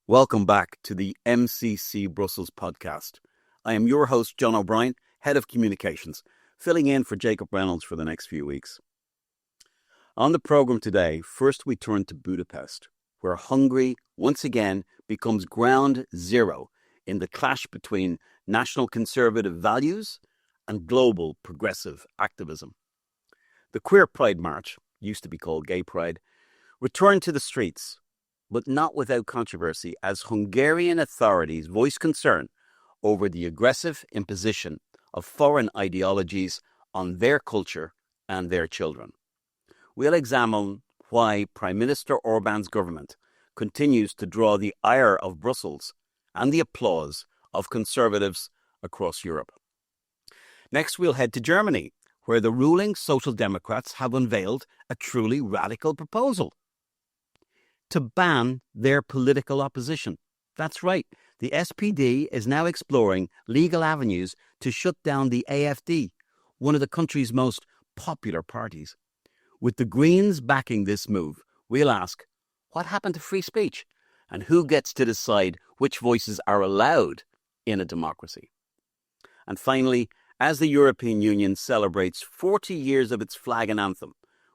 Welcome back to the MCC Brussels podcast. I am your host, John O'Brien, Head of Communications, filling in for Jacob Reynolds for the next few weeks. On the programme today, first we turn to Budapest, where Hungary once again becomes ground zero in the clash between national conservative values and global progressive activism. The Queer Pride March, used to be called Gay Pride, returned to the streets, but not without controversy, as Hungarian authorities voiced concern over the aggressive imposition of foreign ideologies on their culture and their children. We'll examine why Prime Minister Orbán's government continues to draw the ire of Brussels and the applause of conservatives across Europe. Next, we'll head to Germany, where the ruling Social Democrats have unveiled a truly radical proposal to ban their political opposition. That's right, the SPD is now exploring legal avenues to shut down the AfD, one of the country's most popular parties. With the Greens backing this move, we'll ask, what happened to free speech? And who gets to decide which voices are allowed in a democracy? And finally, as the European Union celebrates 40 years of its flag and anthem,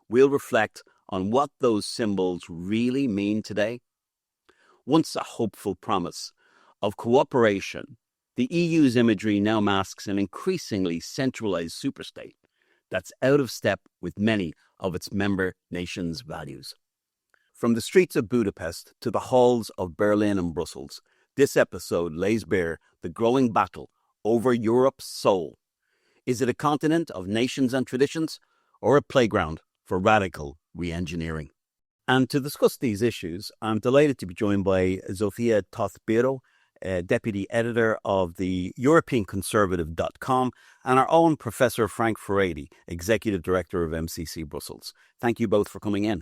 we'll reflect on what those symbols really mean today. Once a hopeful promise of cooperation, the EU's imagery now masks an increasingly centralized superstate that's out of step with many of its member nations' values. From the streets of Budapest to the halls of Berlin and Brussels, this episode lays bare the growing battle over Europe's soul. Is it a continent of nations and traditions, or a playground for radical re-engineering? And to discuss these issues, I'm delighted to be joined by Zofia Toth-Biro, Deputy Editor of the EuropeanConservative.com, and our own Professor Frank Furedi, Executive Director of MCC Brussels. Thank you both for coming in.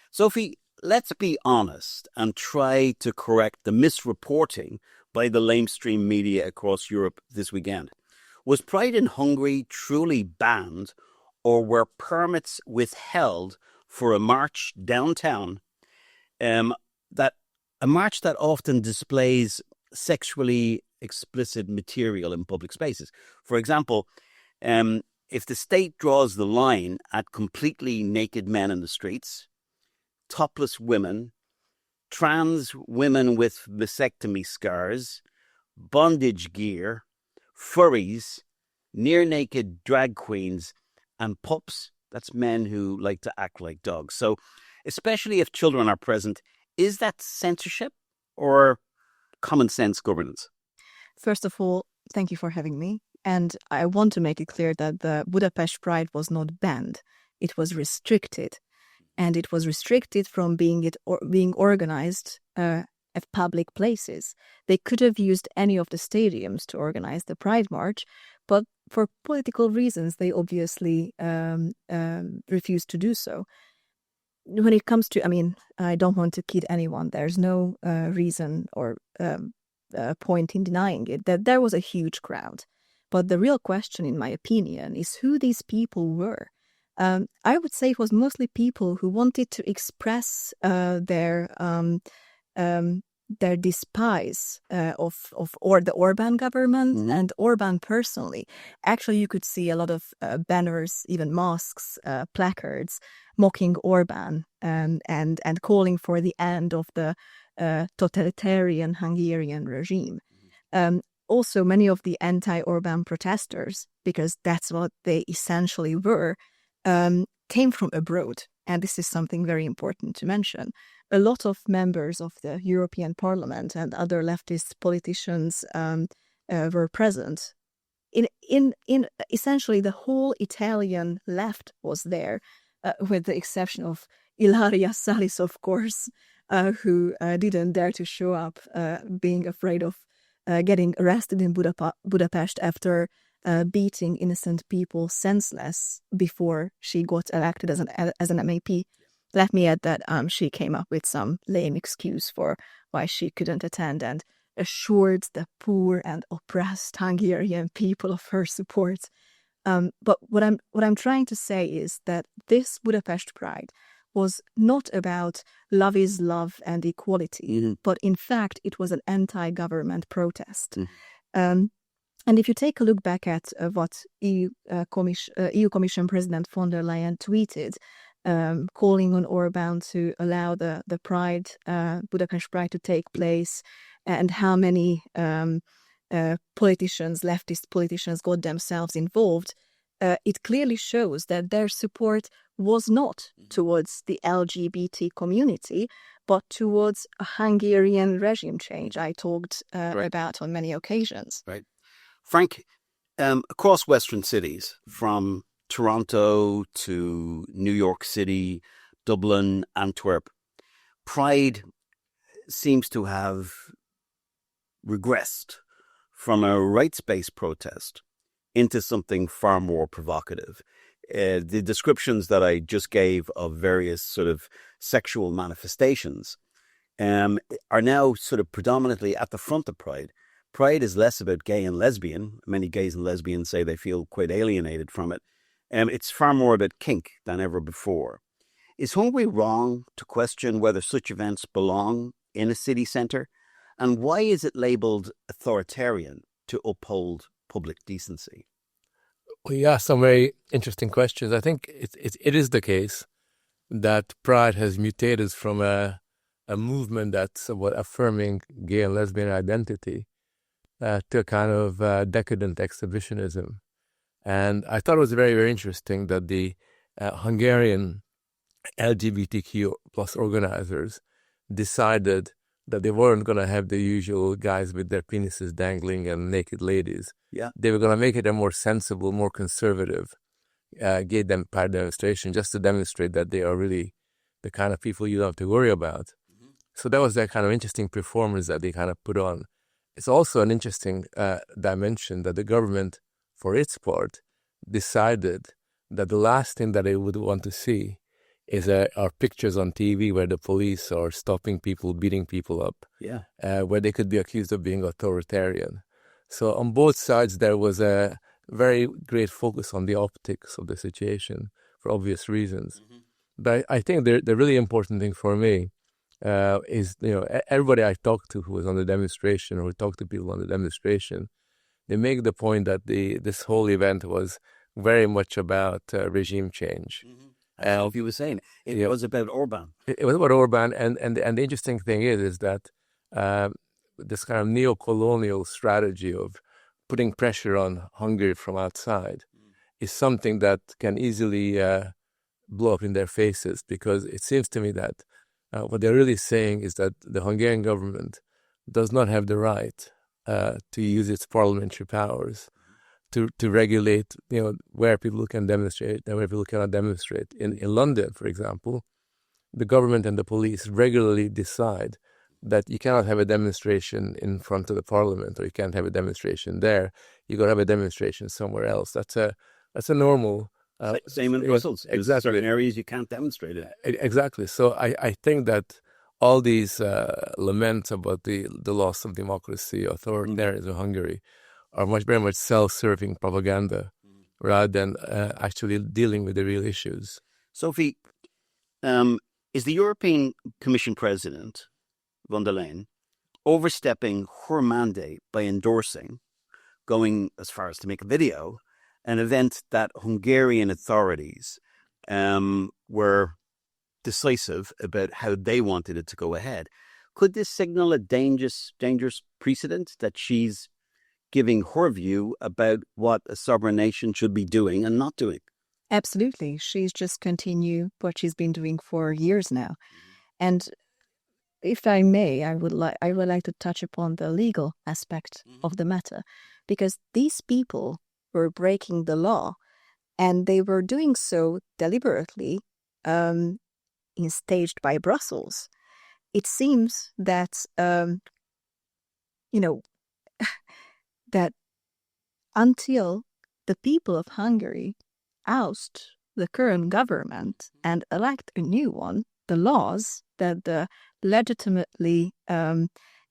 Sophie, let's be honest and try to correct the misreporting by the lamestream media across Europe this weekend. Was Pride in Hungary truly banned, or were permits withheld for a march downtown, that often displays sexually explicit material in public spaces? For example, if the state draws the line at completely naked men in the streets, topless women, trans women with vasectomy scars, bondage gear, furries, near-naked drag queens, and pups, that's men who like to act like dogs. So, especially if children are present, is that censorship or common sense governance? First of all, thank you for having me. And I want to make it clear that the Budapest Pride was not banned. It was restricted. And it was restricted from being organized at public places. They could have used any of the stadiums to organize the Pride March, but for political reasons, they obviously refused to do so. When it comes to, I don't want to kid anyone. There's no reason or point in denying it, that there was a huge crowd. But the real question, in my opinion, is who these people were. I would say it was mostly people who wanted to express their despise of the Orbán government and Orbán personally. Actually, you could see a lot of banners, even masks, placards mocking Orbán and calling for the end of the totalitarian Hungarian regime. Also, many of the anti-Orbán protesters, because that's what they essentially were, came from abroad. And this is something very important to mention. A lot of members of the European Parliament and other leftist politicians were present. In essentially the whole Italian left was there, with the exception of Ilaria Salis, of course, who didn't dare to show up, being afraid of getting arrested in Budapest after beating innocent people senseless before she got elected as an MEP. Let me add that she came up with some lame excuse for why she couldn't attend and assured the poor and oppressed Hungarian people of her support. But what I'm trying to say is that this Budapest Pride was not about love is love and equality, but in fact it was an anti-government protest. And if you take a look back at what EU Commission President von der Leyen tweeted, calling on Orbán to allow the Pride, Budapest Pride to take place, and how many leftist politicians got themselves involved, it clearly shows that their support was not towards the LGBT community, but towards a Hungarian regime change I talked about on many occasions. Right. Frank, across Western cities, from Toronto to New York City, Dublin, Antwerp, Pride seems to have regressed from a rights-based protest into something far more provocative. The descriptions that I just gave of various sort of sexual manifestations are now sort of predominantly at the front of Pride. Pride is less about gay and lesbian. Many gays and lesbians say they feel quite alienated from it. It's far more about kink than ever before. Is Hungary wrong to question whether such events belong in a city centre? And why is it labelled authoritarian to uphold public decency? Well, yeah, some very interesting questions. I think it is the case that Pride has mutated from a movement that's somewhat affirming gay and lesbian identity to a kind of decadent exhibitionism. And I thought it was very, very interesting that the Hungarian LGBTQ plus organizers decided that they weren't going to have the usual guys with their penises dangling and naked ladies. Yeah. They were going to make it a more sensible, more conservative gay pride demonstration, just to demonstrate that they are really the kind of people you don't have to worry about. So that was that kind of interesting performance that they kind of put on. It's also an interesting dimension that the government, for its part, decided that the last thing that they would want to see is are pictures on TV where the police are stopping people, beating people up, where they could be accused of being authoritarian. So on both sides, there was a very great focus on the optics of the situation for obvious reasons. But I think the really important thing for me is, everybody I talked to who was on the demonstration or who talked to people on the demonstration, they make the point that this whole event was very much about regime change. As you were saying, it was about Orbán. It was about Orbán, and the interesting thing is that this kind of neo-colonial strategy of putting pressure on Hungary from outside is something that can easily blow up in their faces, because it seems to me that what they're really saying is that the Hungarian government does not have the right to use its parliamentary powers to regulate, where people can demonstrate and where people cannot demonstrate. In London, for example, the government and the police regularly decide that you cannot have a demonstration in front of the parliament, or you can't have a demonstration there. You got to have a demonstration somewhere else. That's a normal. Same in Brussels. Exactly. Certain areas you can't demonstrate it. Exactly. So I think that all these laments about the loss of democracy, authoritarianism in Hungary, are very much self-serving propaganda rather than actually dealing with the real issues. Sophie, is the European Commission President, von der Leyen, overstepping her mandate by endorsing, going as far as to make a video, an event that Hungarian authorities were decisive about how they wanted it to go ahead? Could this signal a dangerous precedent that she's giving her view about what a sovereign nation should be doing and not doing? Absolutely. She's just continued what she's been doing for years now. And if I may, I would like to touch upon the legal aspect of the matter, because these people were breaking the law, and they were doing so deliberately, staged by Brussels. It seems that that until the people of Hungary oust the current government and elect a new one, the laws that the legitimately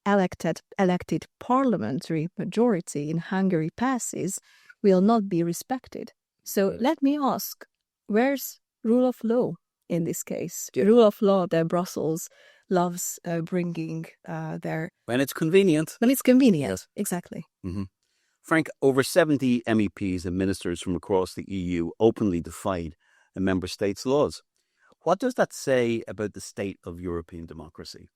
elected parliamentary majority in Hungary passes will not be respected. So let me ask, where's rule of law in this case. The rule of law that Brussels loves bringing their... When it's convenient. When it's convenient, Yes. Exactly. Mm-hmm. Frank, over 70 MEPs and ministers from across the EU openly defied a member state's laws. What does that say about the state of European democracy?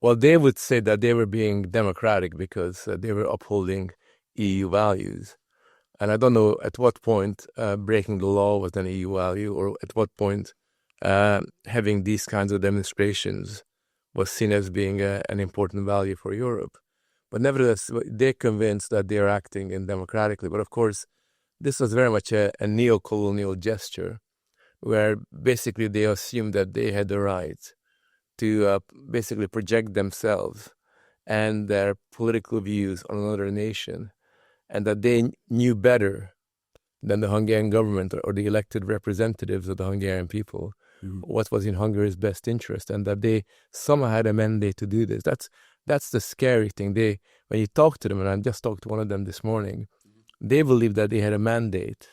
Well, they would say that they were being democratic because they were upholding EU values. And I don't know at what point breaking the law was an EU value, or at what point having these kinds of demonstrations was seen as being an important value for Europe. But nevertheless, they're convinced that they're acting in democratically. But of course, this was very much a neo-colonial gesture, where basically they assumed that they had the right to basically project themselves and their political views on another nation, and that they knew better than the Hungarian government or the elected representatives of the Hungarian people what was in Hungary's best interest, and that they somehow had a mandate to do this. That's the scary thing. When you talk to them, and I just talked to one of them this morning, they believe that they had a mandate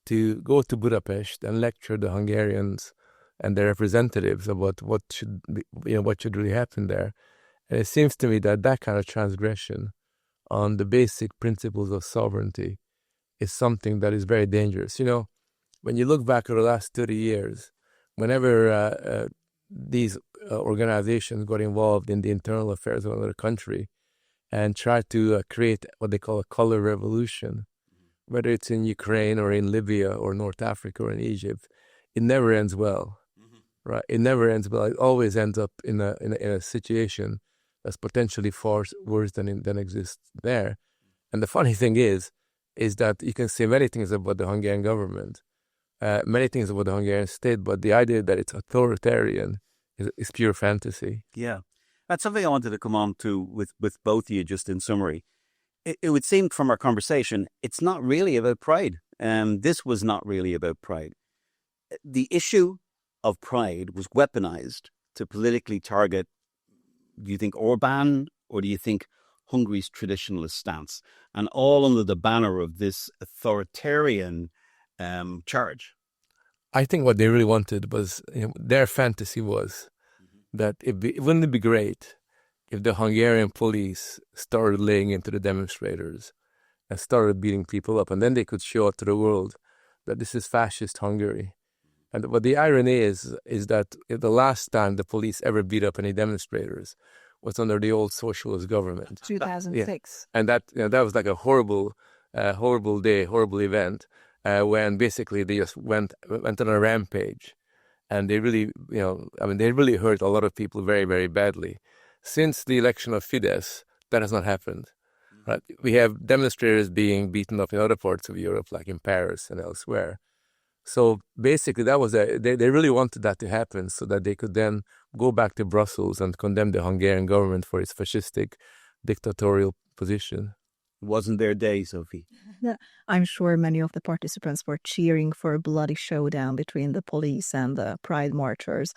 to go to Budapest and lecture the Hungarians and their representatives about what should really happen there. And it seems to me that that kind of transgression on the basic principles of sovereignty is something that is very dangerous. When you look back at the last 30 years, whenever these organizations got involved in the internal affairs of another country and tried to create what they call a color revolution, whether it's in Ukraine or in Libya or North Africa or in Egypt, it never ends well, right? It never ends well. It always ends up in a situation that's potentially far worse than exists there. And the funny thing is that you can say many things about the Hungarian government, many things about the Hungarian state, but the idea that it's authoritarian is pure fantasy. Yeah. That's something I wanted to come on to with both of you, just in summary. It would seem from our conversation, it's not really about pride. This was not really about pride. The issue of pride was weaponized to politically target, do you think, Orbán, or do you think Hungary's traditionalist stance? And all under the banner of this authoritarian charge. I think what they really wanted was, their fantasy was that wouldn't it be great if the Hungarian police started laying into the demonstrators and started beating people up, and then they could show it to the world that this is fascist Hungary. And what the irony is that the last time the police ever beat up any demonstrators was under the old socialist government. 2006. And that was like a horrible day, horrible event, when basically they just went on a rampage. And they really, they really hurt a lot of people very, very badly. Since the election of Fidesz, that has not happened. Right? We have demonstrators being beaten up in other parts of Europe, like in Paris and elsewhere. So basically, they really wanted that to happen so that they could then go back to Brussels and condemn the Hungarian government for its fascistic, dictatorial position. It wasn't their day, Sophie. I'm sure many of the participants were cheering for a bloody showdown between the police and the pride marchers.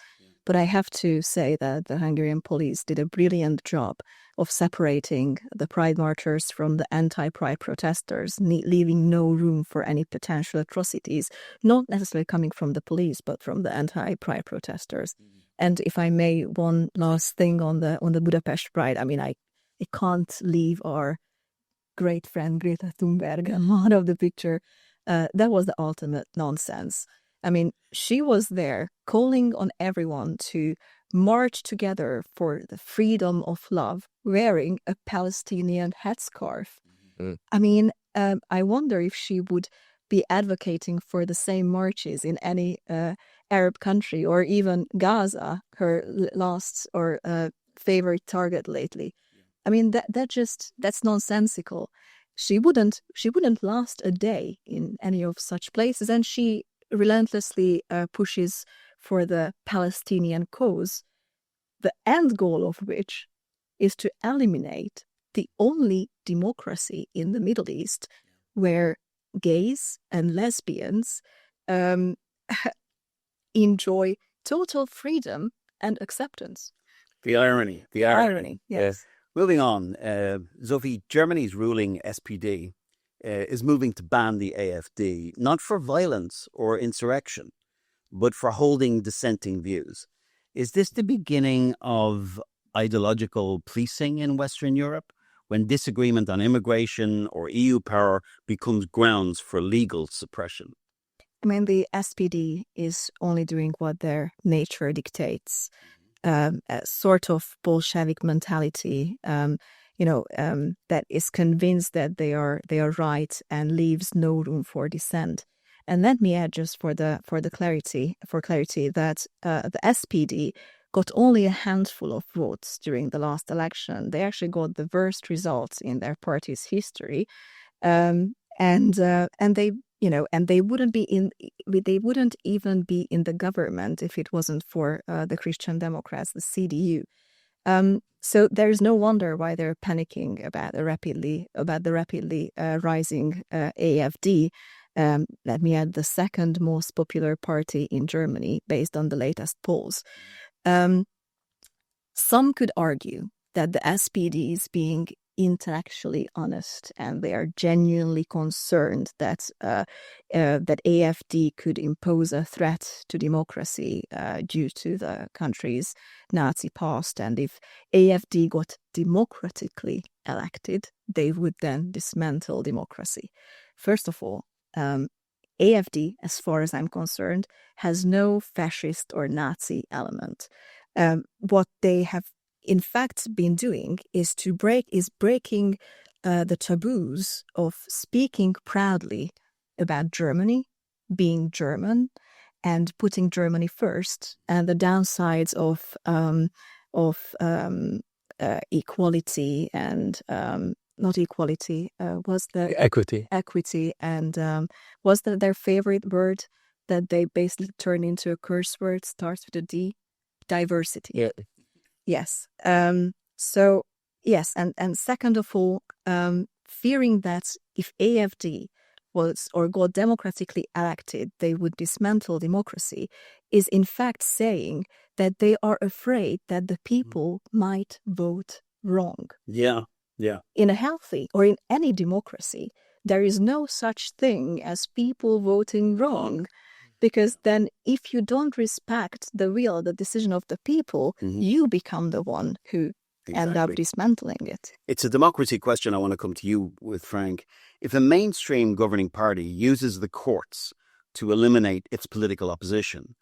But I have to say that the Hungarian police did a brilliant job of separating the pride marchers from the anti-pride protesters, leaving no room for any potential atrocities, not necessarily coming from the police, but from the anti-pride protesters. And if I may, one last thing on the Budapest Pride, I can't leave our great friend Greta Thunberg out of the picture. That was the ultimate nonsense. She was there calling on everyone to march together for the freedom of love, wearing a Palestinian headscarf. I wonder if she would be advocating for the same marches in any Arab country, or even Gaza, her last or favorite target lately. That's nonsensical. She wouldn't last a day in any of such places, and she relentlessly pushes for the Palestinian cause, the end goal of which is to eliminate the only democracy in the Middle East where gays and lesbians enjoy total freedom and acceptance. The irony. Yes. Moving on, Sophie, Germany's ruling SPD is moving to ban the AfD, not for violence or insurrection, but for holding dissenting views. Is this the beginning of ideological policing in Western Europe, when disagreement on immigration or EU power becomes grounds for legal suppression? I mean, the SPD is only doing what their nature dictates, a sort of Bolshevik mentality, that is convinced that they are right and leaves no room for dissent. And let me add, just for clarity, that the SPD got only a handful of votes during the last election. They actually got the worst results in their party's history, and they wouldn't even be in the government if it wasn't for the Christian Democrats, the CDU. So there's no wonder why they're panicking about the rapidly rising AfD. Let me add, the second most popular party in Germany based on the latest polls. Some could argue that the SPD is being intellectually honest, and they are genuinely concerned that AfD could impose a threat to democracy due to the country's Nazi past, and if AfD got democratically elected, they would then dismantle democracy. First of all, AfD, as far as I'm concerned, has no fascist or Nazi element. What they have in fact been doing is breaking the taboos of speaking proudly about Germany, being German, and putting Germany first, and the downsides of equality and not equality was the equity, and was that their favorite word that they basically turned into a curse word, starts with a D, diversity. Yeah. Yes. So yes, and second of all, fearing that if AfD was or got democratically elected, they would dismantle democracy, is in fact saying that they are afraid that the people might vote wrong. Yeah. In a healthy or in any democracy, there is no such thing as people voting wrong. Because then if you don't respect the decision of the people, you become the one who end up dismantling it. It's a democracy question I want to come to you with, Frank. If a mainstream governing party uses the courts to eliminate its political opposition,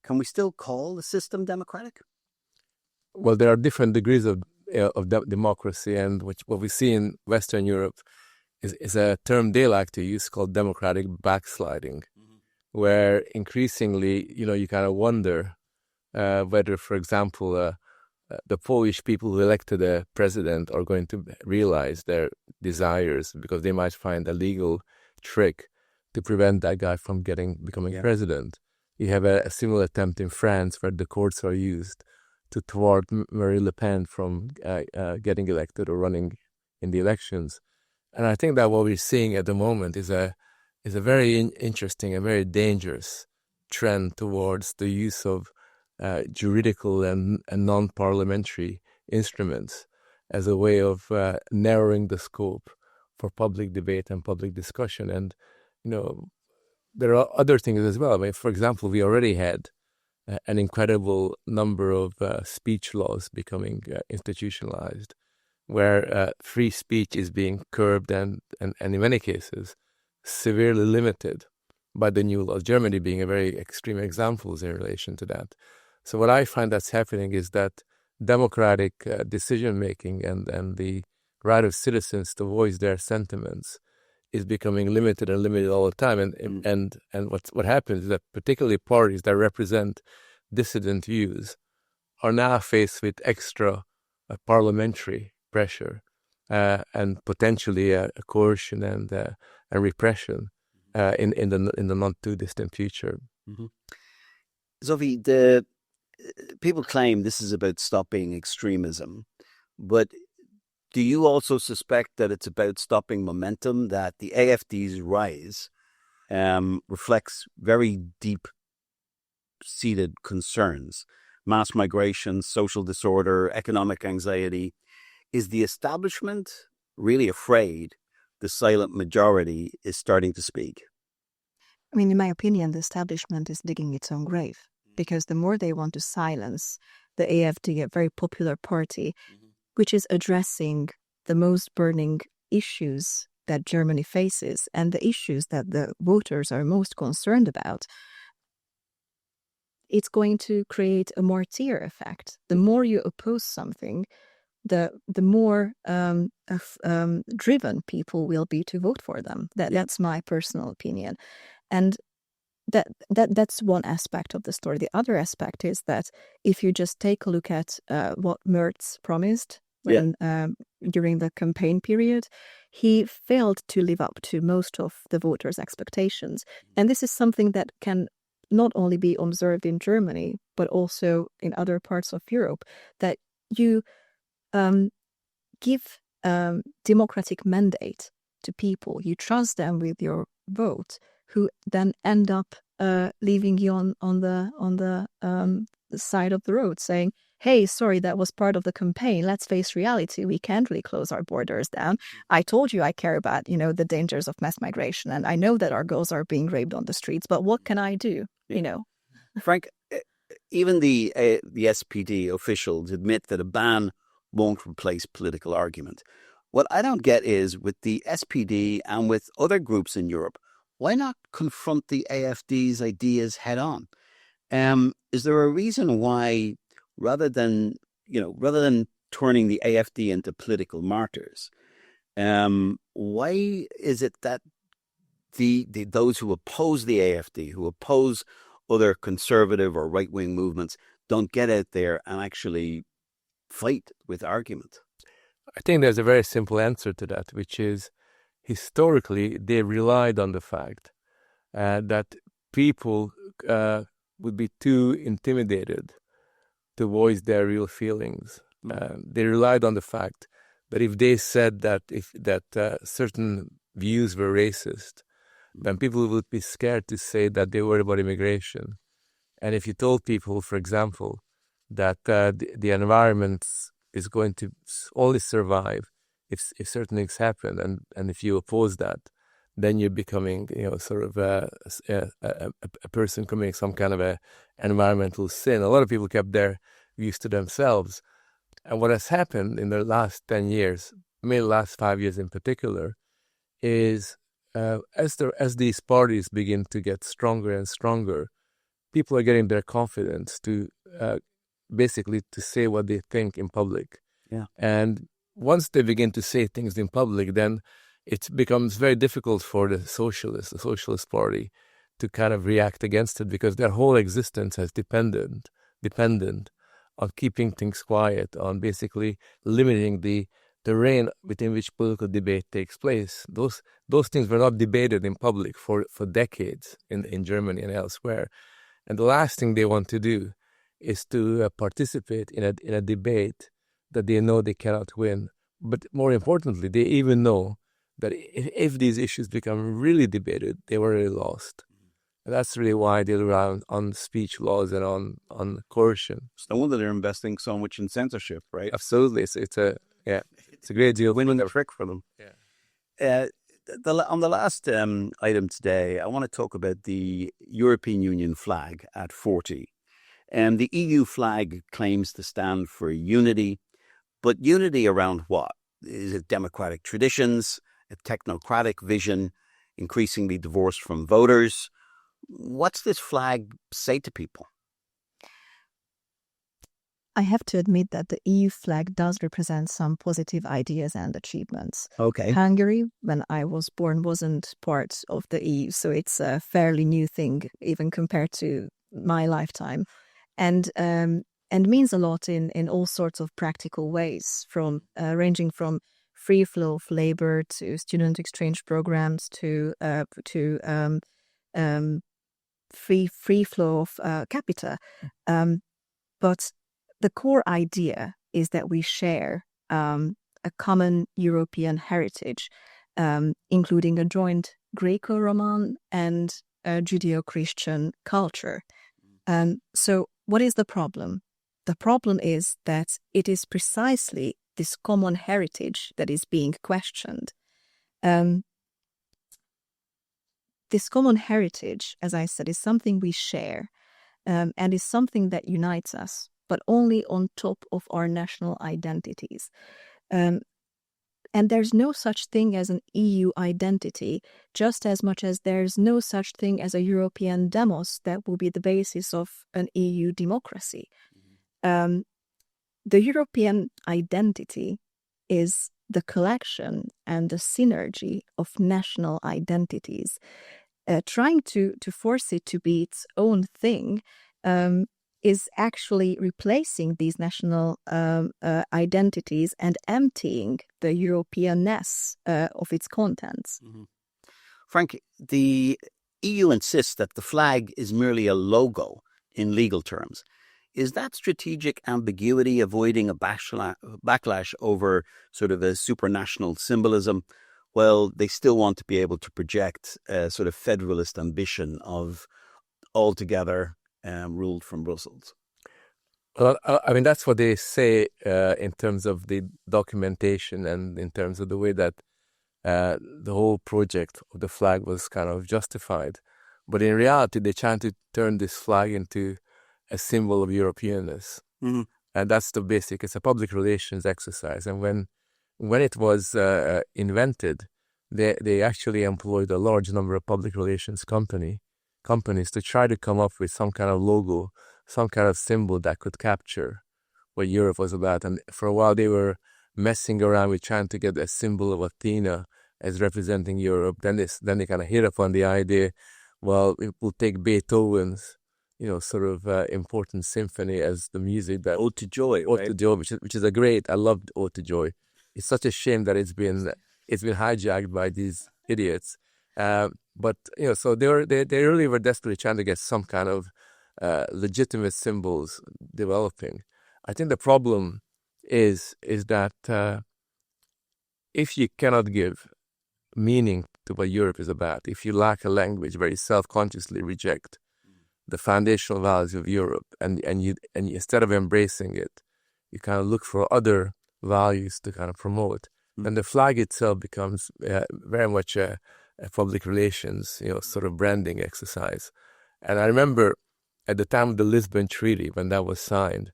can we still call the system democratic? Well, there are different degrees of democracy, and what we see in Western Europe is a term they like to use called democratic backsliding. Where increasingly, you kind of wonder whether, for example, the Polish people who elected a president are going to realize their desires, because they might find a legal trick to prevent that guy from becoming president. You have a similar attempt in France, where the courts are used to thwart Marine Le Pen from getting elected or running in the elections. And I think that what we're seeing at the moment is a very interesting and very dangerous trend towards the use of juridical and non-parliamentary instruments as a way of narrowing the scope for public debate and public discussion. And, there are other things as well. I mean, for example, we already had an incredible number of speech laws becoming institutionalized, where free speech is being curbed and in many cases severely limited by the new laws, Germany being a very extreme example in relation to that. So what I find that's happening is that democratic decision-making and the right of citizens to voice their sentiments is becoming limited all the time. And what happens is that particularly parties that represent dissident views are now faced with extra parliamentary pressure and potentially a coercion and repression in the not too distant future. Sophie, the people claim this is about stopping extremism, but do you also suspect that it's about stopping momentum, that the AfD's rise reflects very deep-seated concerns, mass migration, social disorder, economic anxiety? Is the establishment really afraid the silent majority is starting to speak? I mean, in my opinion, the establishment is digging its own grave, because the more they want to silence the AfD, a very popular party, which is addressing the most burning issues that Germany faces and the issues that the voters are most concerned about, it's going to create a martyr effect. The more you oppose something, the more driven people will be to vote for them. That's my personal opinion. And that's one aspect of the story. The other aspect is that if you just take a look at what Merz promised when, during the campaign period, he failed to live up to most of the voters' expectations. And this is something that can not only be observed in Germany, but also in other parts of Europe, that you give democratic mandate to people. You trust them with your vote, who then end up leaving you on the side of the road, saying, "Hey, sorry, that was part of the campaign. Let's face reality. We can't really close our borders down. I told you I care about, the dangers of mass migration, and I know that our girls are being raped on the streets. But what can I do?" Frank, even the SPD officials admit that a ban won't replace political argument. What I don't get is, with the SPD and with other groups in Europe, why not confront the AfD's ideas head on? Is there a reason why, rather than turning the AfD into political martyrs, why is it that those who oppose the AfD, who oppose other conservative or right-wing movements, don't get out there and actually fight with argument? I think there's a very simple answer to that, which is, historically, they relied on the fact that people would be too intimidated to voice their real feelings. They relied on the fact that if they said that certain views were racist, then people would be scared to say that they were about immigration. And if you told people, for example, that the environment is going to only survive if certain things happen, and if you oppose that, then you're becoming, sort of a person committing some kind of a environmental sin. A lot of people kept their views to themselves. And what has happened in the last 10 years, maybe the last 5 years in particular, is as these parties begin to get stronger and stronger, people are getting their confidence to basically to say what they think in public. Yeah. And once they begin to say things in public, then it becomes very difficult for the Socialist Party, to kind of react against it, because their whole existence has dependent on keeping things quiet, on basically limiting the terrain within which political debate takes place. Those things were not debated in public for decades in Germany and elsewhere. And the last thing they want to do is to participate in a debate that they know they cannot win. But more importantly, they even know that if these issues become really debated, they were really lost. And that's really why they rely on speech laws and on coercion. It's no wonder they're investing so much in censorship, right? Absolutely. It's a great deal. Winning a trick for them. Yeah. On the last item today, I want to talk about the European Union flag at 40. The EU flag claims to stand for unity, but unity around what? Is it democratic traditions, a technocratic vision, increasingly divorced from voters? What's this flag say to people? I have to admit that the EU flag does represent some positive ideas and achievements. Okay. Hungary, when I was born, wasn't part of the EU, so it's a fairly new thing, even compared to my lifetime, and means a lot in all sorts of practical ways, from ranging from free flow of labor to student exchange programs to free flow of capita, but the core idea is that we share a common European heritage, including a joint Greco-Roman and Judeo-Christian culture. So what is the problem? The problem is that it is precisely this common heritage that is being questioned. this common heritage, as I said, is something we share and is something that unites us, but only on top of our national identities. And there's no such thing as an EU identity, just as much as there's no such thing as a European demos that will be the basis of an EU democracy. The European identity is the collection and the synergy of national identities. Trying to force it to be its own thing is actually replacing these national identities and emptying the Europeanness of its contents. Mm-hmm. Frank, the EU insists that the flag is merely a logo in legal terms. Is that strategic ambiguity avoiding a backlash over sort of a supranational symbolism? Well, they still want to be able to project a sort of federalist ambition of altogether ruled from Brussels. Well, I mean, that's what they say in terms of the documentation and in terms of the way that the whole project of the flag was kind of justified. But in reality, they're trying to turn this flag into a symbol of Europeanness. Mm-hmm. And that's the basic, it's a public relations exercise. And when it was invented, they actually employed a large number of public relations companies to try to come up with some kind of logo, some kind of symbol that could capture what Europe was about. And for a while, they were messing around with trying to get a symbol of Athena as representing Europe. Then they kind of hit upon the idea, well, we'll take Beethoven's, sort of important symphony as the music that Ode to Joy, Ode to Joy, which is a great. I loved Ode to Joy. It's such a shame that it's been hijacked by these idiots. But so they really were desperately trying to get some kind of legitimate symbols developing. I think the problem is that if you cannot give meaning to what Europe is about, if you lack a language where you self-consciously reject the foundational values of Europe, and you instead of embracing it, you kind of look for other values to kind of promote, then the flag itself becomes very much a public relations, sort of branding exercise. And I remember at the time of the Lisbon Treaty, when that was signed,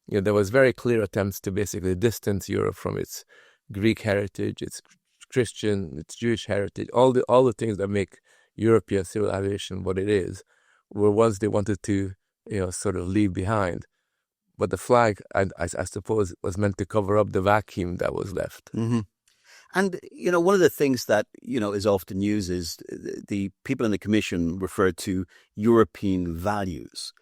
there was very clear attempts to basically distance Europe from its Greek heritage, its Christian, its Jewish heritage, all the things that make European civilization what it is, were ones they wanted to, sort of leave behind. But the flag, I suppose, was meant to cover up the vacuum that was left. Mm-hmm. And, one of the things that, is often used is the people in the Commission refer to European values.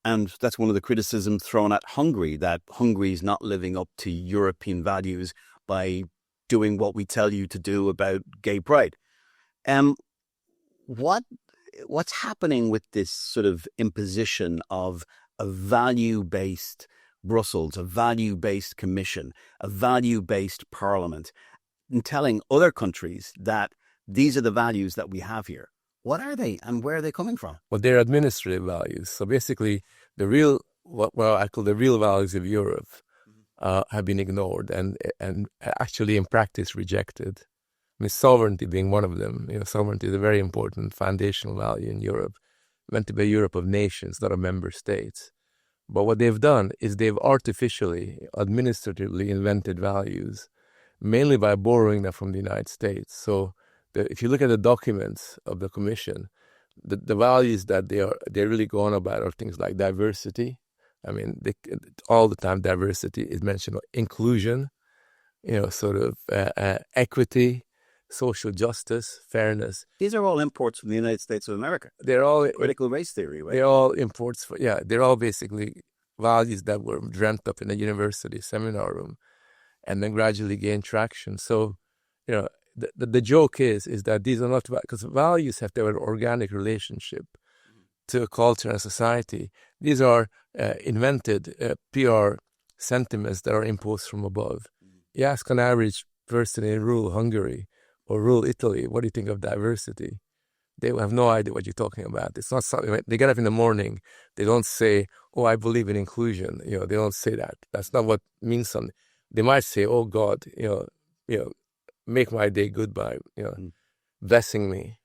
And that's one of the criticisms thrown at Hungary, that Hungary is not living up to European values by doing what we tell you to do about gay pride. What's happening with this sort of imposition of a value-based Brussels, a value-based Commission, a value-based Parliament, and telling other countries that these are the values that we have here? What are they and where are they coming from? Well, they're administrative values. So basically, what I call the real values of Europe have been ignored and actually in practice rejected. I mean, sovereignty being one of them. Sovereignty is a very important foundational value in Europe. Meant to be a Europe of nations, not of member states. But what they've done is they've artificially, administratively invented values, mainly by borrowing them from the United States. So if you look at the documents of the Commission, the values that they're really going about are things like diversity. I mean, all the time diversity is mentioned, inclusion, sort of equity, social justice, fairness. These are all imports from the United States of America. They're all critical race theory, right? They're all imports. They're all basically values that were dreamt up in a university seminar room, and then gradually gain traction. So, the joke is that these are not, because values have to have an organic relationship to a culture and society. These are invented PR sentiments that are imposed from above. You ask an average person in rural Hungary or rural Italy, what do you think of diversity? They have no idea what you're talking about. It's not something, they get up in the morning, they don't say, oh, I believe in inclusion. They don't say that. That's not what means something. They might say, oh God, make my day goodbye. blessing me.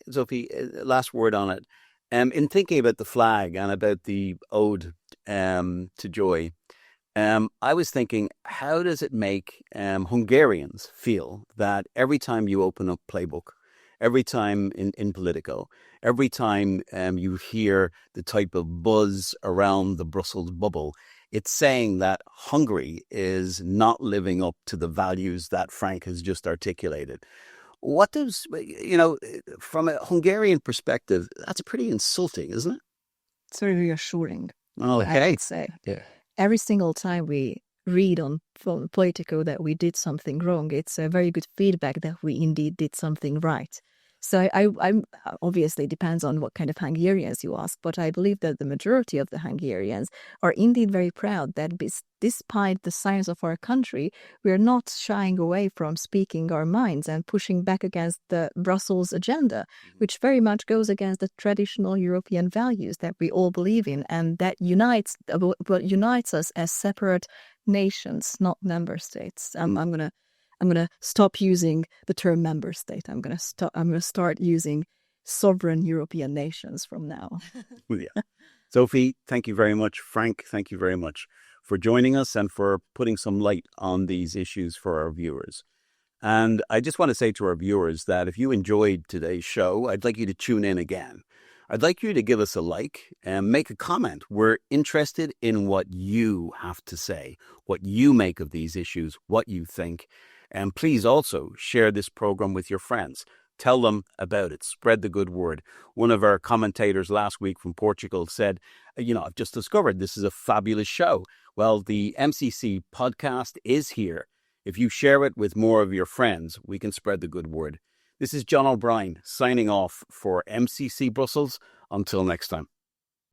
Sophie, last word on it. In thinking about the flag and about the ode to joy, I was thinking, how does it make Hungarians feel that every time you open up Playbook, every time in Politico, every time you hear the type of buzz around the Brussels bubble, it's saying that Hungary is not living up to the values that Frank has just articulated. What does, from a Hungarian perspective, that's pretty insulting, isn't it? It's very reassuring. Okay. I would say. Yeah. Every single time we read on Politico that we did something wrong, it's a very good feedback that we indeed did something right. So I'm obviously depends on what kind of Hungarians you ask, but I believe that the majority of the Hungarians are indeed very proud that despite the size of our country, we are not shying away from speaking our minds and pushing back against the Brussels agenda, which very much goes against the traditional European values that we all believe in, and that unites us as separate nations, not member states. I'm gonna stop using the term member state. I'm gonna start using sovereign European nations from now. Yeah. Sophie, thank you very much. Frank, thank you very much for joining us and for putting some light on these issues for our viewers. And I just want to say to our viewers that if you enjoyed today's show, I'd like you to tune in again. I'd like you to give us a like and make a comment. We're interested in what you have to say, what you make of these issues, what you think. And please also share this program with your friends. Tell them about it. Spread the good word. One of our commentators last week from Portugal said, I've just discovered this is a fabulous show. Well, the MCC podcast is here. If you share it with more of your friends, we can spread the good word. This is John O'Brien signing off for MCC Brussels. Until next time.